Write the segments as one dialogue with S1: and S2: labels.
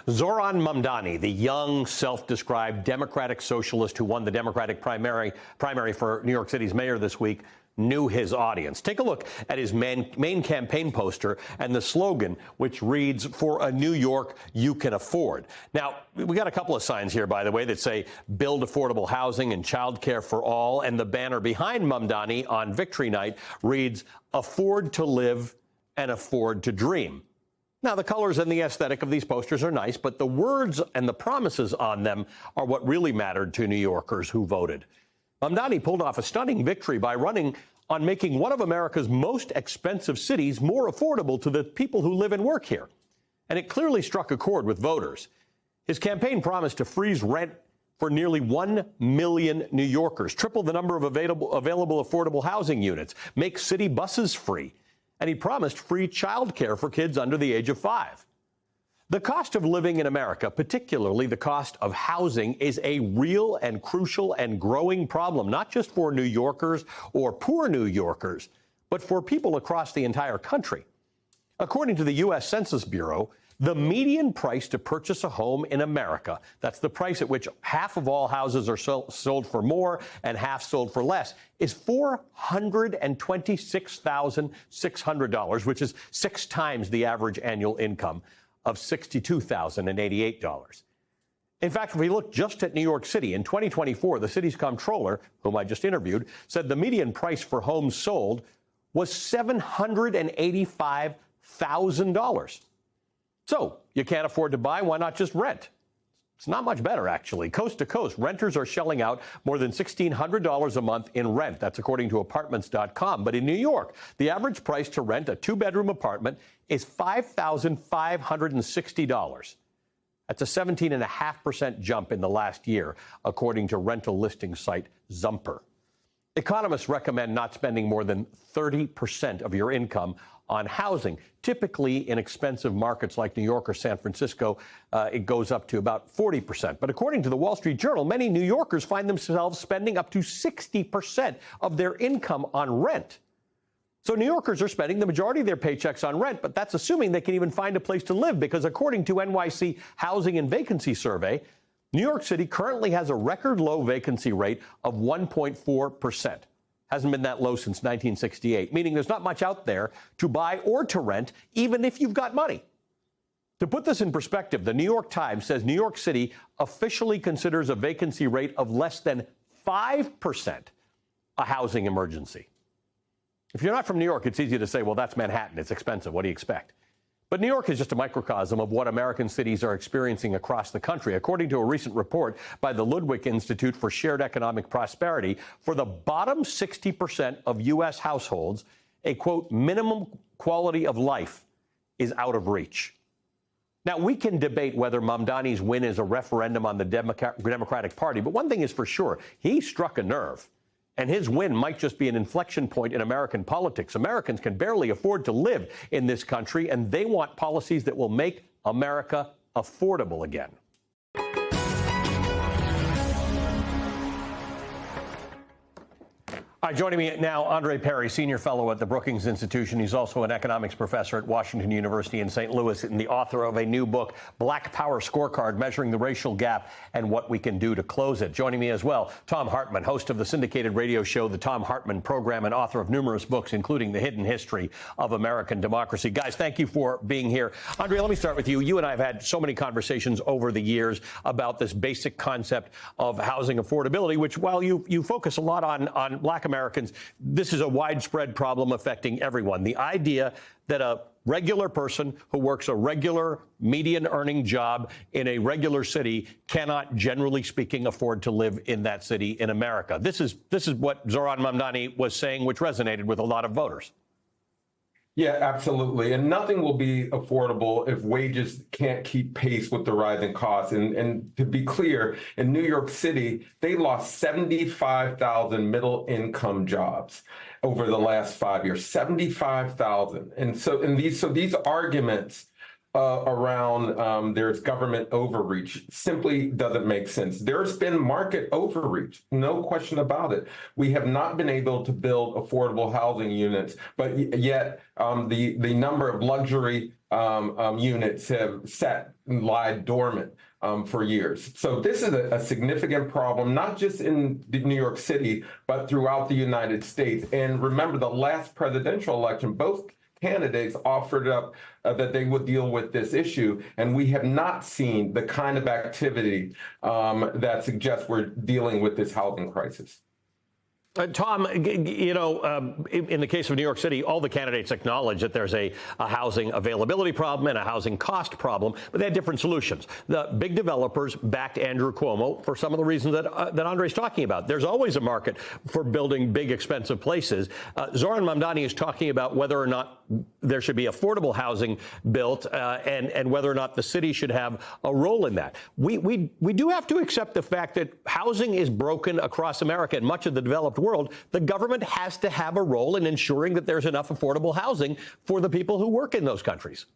S1: Zoran Mamdani, the young, self-described Democratic socialist who won the Democratic primary for New York City's mayor this week, knew his audience. Take a look at his main campaign poster and the slogan, which reads, "For a New York you can afford." Now, we got a couple of signs here, by the way, that say build affordable housing and childcare for all. And the banner behind Mamdani on Victory Night reads, "Afford to live and afford to dream." Now, the colors and the aesthetic of these posters are nice, but the words and the promises on them are what really mattered to New Yorkers who voted. Mamdani pulled off a stunning victory by running on making one of America's most expensive cities more affordable to the people who live and work here. And it clearly struck a chord with voters. His campaign promised to freeze rent for nearly 1 million New Yorkers, triple the number of available affordable housing units, make city buses free. And he promised free child care for kids under the age of 5. The cost of living in America, particularly the cost of housing, is a real and crucial and growing problem, not just for New Yorkers or poor New Yorkers, but for people across the entire country. According to the U.S. Census Bureau, the median price to purchase a home in America, that's the price at which half of all houses are sold for more and half sold for less, is $426,600, which is 6 times the average annual income of $62,088. In fact, if we look just at New York City, in 2024, the city's comptroller, whom I just interviewed, said the median price for homes sold was $785,000. So you can't afford to buy, why not just rent? It's not much better, actually. Coast to coast, renters are shelling out more than $1,600 a month in rent. That's according to apartments.com. But in New York, the average price to rent a 2-bedroom apartment is $5,560. That's a 17.5% jump in the last year, according to rental listing site Zumper. Economists recommend not spending more than 30% of your income on housing. Typically, in expensive markets like New York or San Francisco, it goes up to about 40%. But according to the Wall Street Journal, many New Yorkers find themselves spending up to 60% of their income on rent. So New Yorkers are spending the majority of their paychecks on rent, but that's assuming they can even find a place to live, because according to NYC Housing and Vacancy Survey, New York City currently has a record low vacancy rate of 1.4%. Hasn't been that low since 1968, meaning there's not much out there to buy or to rent, even if you've got money. To put this in perspective, the New York Times says New York City officially considers a vacancy rate of less than 5% a housing emergency. If you're not from New York, it's easy to say, well, that's Manhattan. It's expensive. What do you expect? But New York is just a microcosm of what American cities are experiencing across the country. According to a recent report by the Ludwig Institute for Shared Economic Prosperity, for the bottom 60% of U.S. households, a, quote, minimum quality of life is out of reach. Now, we can debate whether Mamdani's win is a referendum on the Democratic Party, but one thing is for sure, he struck a nerve. And his win might just be an inflection point in American politics. Americans can barely afford to live in this country, and they want policies that will make America affordable again. All right, joining me now, Andre Perry, senior fellow at the Brookings Institution. He's also an economics professor at Washington University in St. Louis and the author of a new book, Black Power Scorecard, Measuring the Racial Gap and What We Can Do to Close It. Joining me as well, Thom Hartmann, host of the syndicated radio show, The Thom Hartmann Program, and author of numerous books, including The Hidden History of American Democracy. Guys, thank you for being here. Andre, let me start with you. You and I have had so many conversations over the years about this basic concept of housing affordability, which, while you focus a lot on Black Americans, this is a widespread problem affecting everyone. The idea that a regular person who works a regular median earning job in a regular city cannot, generally speaking, afford to live in that city in America. This is what Zoran Mamdani was saying, which resonated with a lot of voters.
S2: Yeah, absolutely. And nothing will be affordable if wages can't keep pace with the rising costs. And to be clear, in New York City, they lost 75,000 middle income jobs over the last 5 years, 75,000. And so these arguments around there's government overreach simply doesn't make sense. There's been market overreach, no question about it. We have not been able to build affordable housing units, but yet the number of luxury units have lied dormant for years. So this is a significant problem, not just in New York City, but throughout the United States. And remember, the last presidential election, both candidates offered up that they would deal with this issue, and we have not seen the kind of activity that suggests we're dealing with this housing crisis.
S1: Tom, you know, in the case of New York City, all the candidates acknowledge that there's a housing availability problem and a housing cost problem, but they had different solutions. The big developers backed Andrew Cuomo for some of the reasons that Andre's talking about. There's always a market for building big, expensive places. Zohran Mamdani is talking about whether or not there should be affordable housing built and whether or not the city should have a role in that. We do have to accept the fact that housing is broken across America and much of the developed world. The government has to have a role in ensuring that there's enough affordable housing for the people who work in those countries.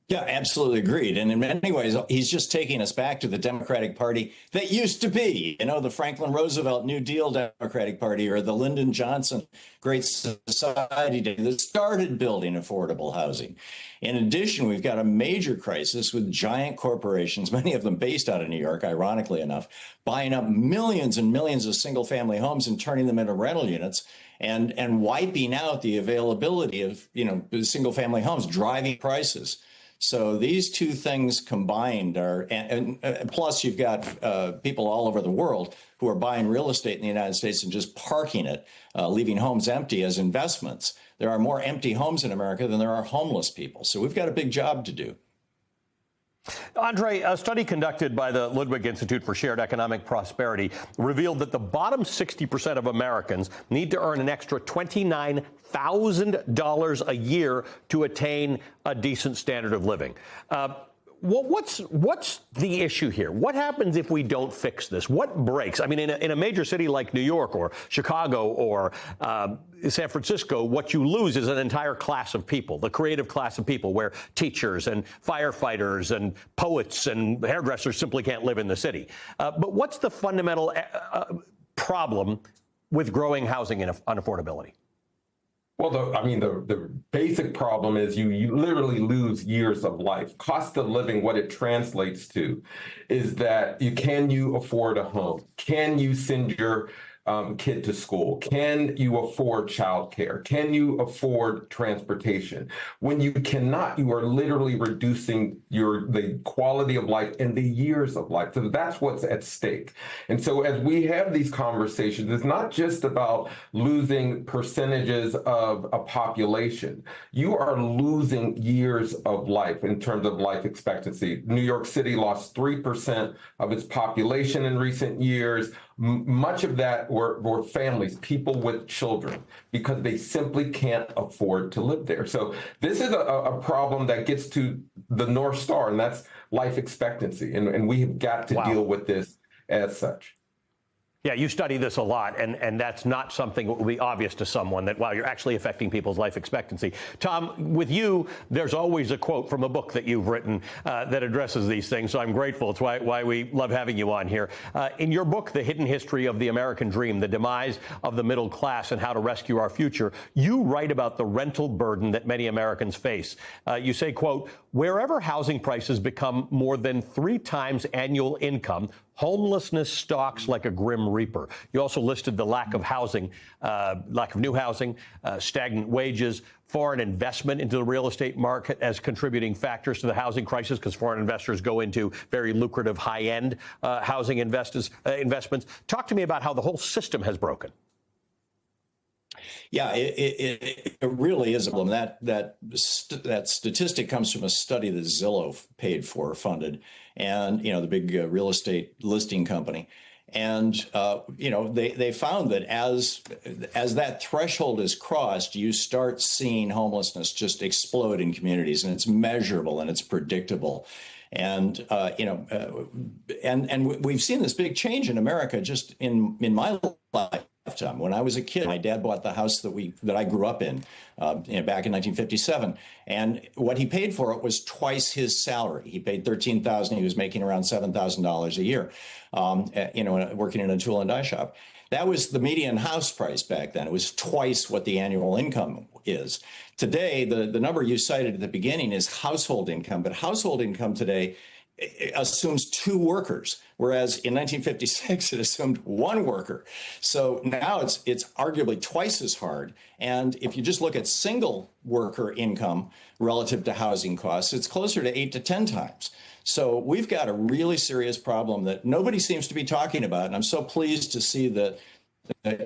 S3: Yeah, absolutely agreed. And in many ways, he's just taking us back to the Democratic Party that used to be, you know, the Franklin Roosevelt New Deal Democratic Party or the Lyndon Johnson Great Society that started building affordable housing. In addition, we've got a major crisis with giant corporations, many of them based out of New York, ironically enough, buying up millions and millions of single family homes and turning them into rental units and wiping out the availability of, you know, single family homes, driving prices. So these two things combined are, and plus you've got people all over the world who are buying real estate in the United States and just parking it, leaving homes empty as investments. There are more empty homes in America than there are homeless people. So we've got a big job to do.
S1: Andre, a study conducted by the Ludwig Institute for Shared Economic Prosperity revealed that the bottom 60% of Americans need to earn an extra $29,000 a year to attain a decent standard of living. What's the issue here? What happens if we don't fix this? What breaks? I mean, in a major city like New York or Chicago or San Francisco, what you lose is an entire class of people, the creative class of people, where teachers and firefighters and poets and hairdressers simply can't live in the city. But what's the fundamental problem with growing housing unaffordability?
S2: Well, the basic problem is you literally lose years of life. Cost of living, what it translates to is that can you afford a home? Can you send your kid to school? Can you afford childcare? Can you afford transportation? When you cannot, you are literally reducing the quality of life and the years of life. So that's what's at stake. And so as we have these conversations, it's not just about losing percentages of a population. You are losing years of life in terms of life expectancy. New York City lost 3% of its population in recent years. Much of that were families, people with children, because they simply can't afford to live there. So this is a problem that gets to the North Star, and that's life expectancy. And we have got to deal with this as such.
S1: Yeah, you study this a lot, and that's not something that will be obvious to someone that, wow, you're actually affecting people's life expectancy. Tom, with you, there's always a quote from a book that you've written that addresses these things, so I'm grateful. It's why we love having you on here. In your book, The Hidden History of the American Dream, The Demise of the Middle Class and How to Rescue Our Future, you write about the rental burden that many Americans face. You say, quote, wherever housing prices become more than 3 times annual income, homelessness stalks like a grim reaper. You also listed the lack of housing, lack of new housing, stagnant wages, foreign investment into the real estate market as contributing factors to the housing crisis, because foreign investors go into very lucrative high-end housing investments. Talk to me about how the whole system has broken.
S3: Yeah, it really is a problem. That statistic comes from a study that Zillow funded, and the big real estate listing company. And they found that as that threshold is crossed, you start seeing homelessness just explode in communities, and it's measurable and it's predictable. And and we've seen this big change in America just in my life. When I was a kid, my dad bought the house that I grew up in, back in 1957, and what he paid for it was twice his salary. He paid $13,000. He was making around $7,000 a year, working in a tool and die shop. That was the median house price back then. It was twice what the annual income is. Today, the number you cited at the beginning is household income, but household income today assumes 2 workers, whereas in 1956 it assumed 1 worker. So now it's arguably twice as hard. And if you just look at single worker income relative to housing costs, it's closer to 8 to 10 times. So we've got a really serious problem that nobody seems to be talking about. And I'm so pleased to see that maybe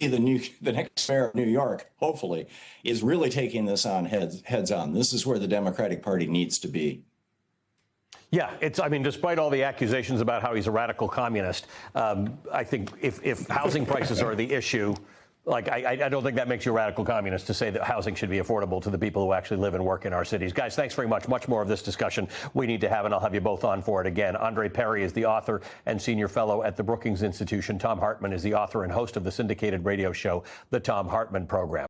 S3: the next mayor of New York, hopefully, is really taking this on heads on. This is where the Democratic Party needs to be.
S1: Yeah, despite all the accusations about how he's a radical communist, I think if housing prices are the issue, I don't think that makes you a radical communist to say that housing should be affordable to the people who actually live and work in our cities. Guys, thanks very much. Much more of this discussion we need to have, and I'll have you both on for it again. Andre Perry is the author and senior fellow at the Brookings Institution. Tom Hartman is the author and host of the syndicated radio show, The Tom Hartman Program.